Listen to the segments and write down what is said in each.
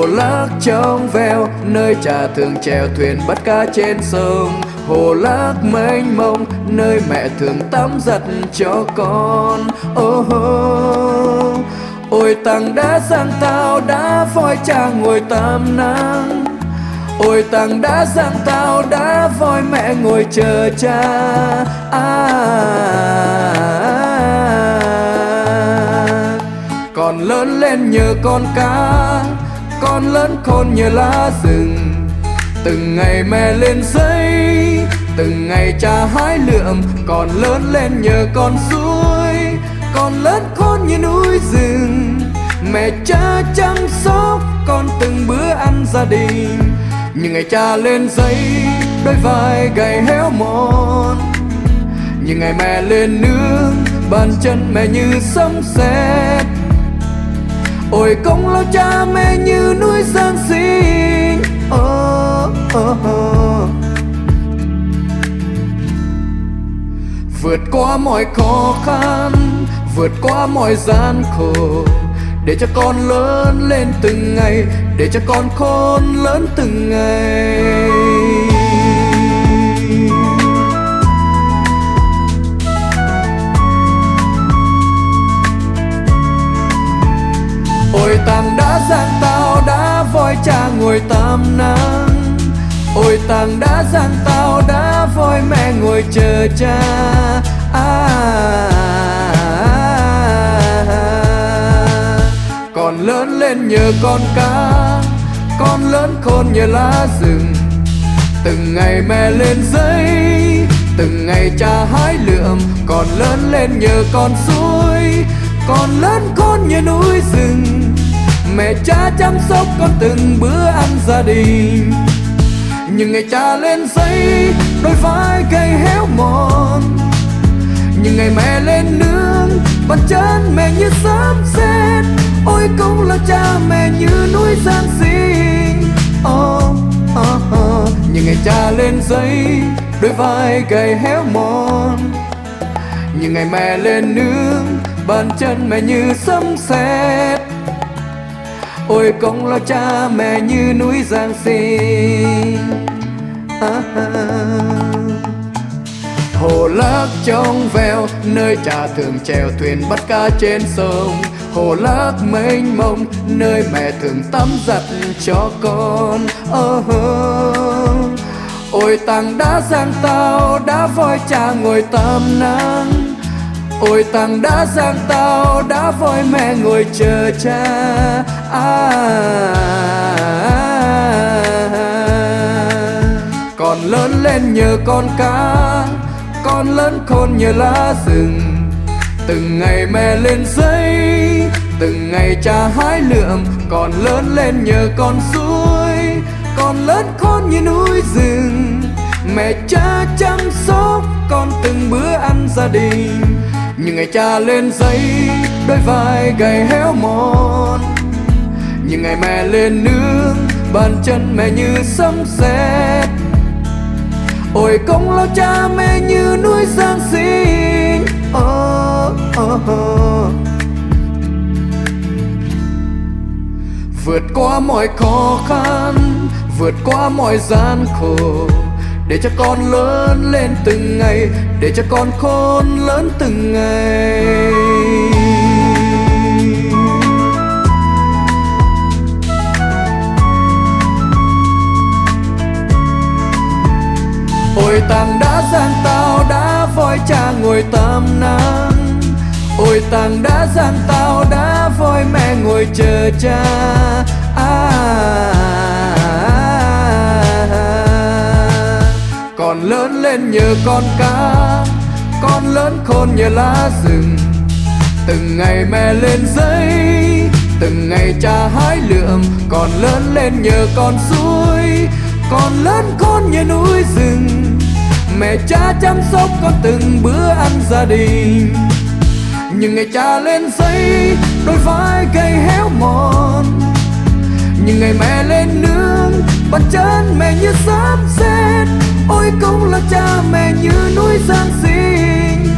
Hồ lắc trong veo nơi cha thường chèo thuyền bắt cá trên sông. Hồ lắc mênh mông nơi mẹ thường tắm giặt cho con. Ôi tàng đá giang tao đã voi cha ngồi tắm nắng. Ôi tàng đá giang tao đã voi mẹ ngồi chờ cha. Con lớn lên nhờ con cá, con lớn khôn nhờ lá rừng. Từng ngày mẹ lên giấy, từng ngày cha hái lượm. Con lớn lên nhờ con suối, con lớn khôn như núi rừng. Mẹ cha chăm sóc con từng bữa ăn gia đình. Nhưng ngày cha lên giấy, đôi vai gầy héo mòn. Nhưng ngày mẹ lên nương, bàn chân mẹ như sấm sét. Ôi công lao cha mẹ như núi Giang Sinh. Vượt qua mọi khó khăn, vượt qua mọi gian khổ, để cho con lớn lên từng ngày, để cho con khôn lớn từng ngày. Ôi tàng đá giang tao đã voi cha ngồi tắm nắng. Ôi tàng đá giang tao đã voi mẹ ngồi chờ cha. Con lớn lên nhờ con cá, con lớn khôn nhờ lá rừng. Từng ngày mẹ lên giấy, từng ngày cha hái lượm. Con lớn lên nhờ con suối, con lớn khôn như núi rừng. Mẹ cha chăm sóc con từng bữa ăn gia đình. Nhưng ngày cha lên giấy, đôi vai gầy héo mòn. Nhưng ngày mẹ lên nương, bàn chân mẹ như sấm sét. Ôi công lao cha mẹ như núi Giang Sinh. Nhưng ngày cha lên giấy, đôi vai gầy héo mòn. Nhưng ngày mẹ lên nương, bàn chân mẹ như sấm sét. Ôi công lao cha mẹ như núi Giang Sinh. Hồ lắc trong veo nơi cha thường chèo thuyền bắt cá trên sông. Hồ lắc mênh mông nơi mẹ thường tắm giặt cho con. Ôi tàng đá giang tao đã voi cha ngồi tắm nắng. Ôi tàng đá giang tao đã voi mẹ ngồi chờ cha. Con lớn lên nhờ con cá, con lớn khôn nhờ lá rừng. Từng ngày mẹ lên giấy, từng ngày cha hái lượm. Con lớn lên nhờ con suối, con lớn khôn như núi rừng. Mẹ cha chăm sóc con từng bữa ăn gia đình. Nhưng ngày cha lên giấy, đôi vai gầy héo mòn. Nhưng ngày mẹ lên nương, bàn chân mẹ như sấm sét. Ôi công lao cha mẹ như núi Giang Sinh. Vượt qua mọi khó khăn, vượt qua mọi gian khổ, để cho con lớn lên từng ngày, để cho con khôn lớn từng ngày. Ôi tàng đá giang tao đã voi cha ngồi tắm nắng. Ôi tàng đá giang tao đã voi mẹ ngồi chờ cha. Con lớn lên nhờ con cá, con lớn khôn nhờ lá rừng. Từng ngày mẹ lên giấy, từng ngày cha hái lượm. Con lớn lên nhờ con suối, con lớn khôn như núi rừng. Mẹ cha chăm sóc con từng bữa ăn gia đình. Nhưng ngày cha lên giấy, đôi vai gầy héo mòn. Nhưng ngày mẹ lên nương, bàn chân mẹ như sấm sét. Ôi công lao cha mẹ như núi Giang Sinh.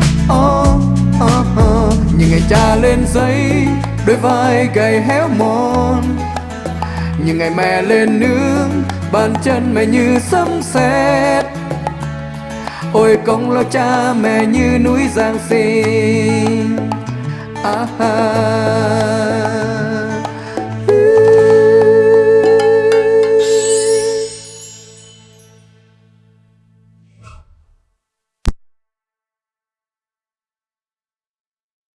Nhưng ngày cha lên giấy, đôi vai gầy héo mòn. những ngày mẹ lên nương, bàn chân mẹ như sấm sét. Ôi công lao cha mẹ như núi Giang Sinh.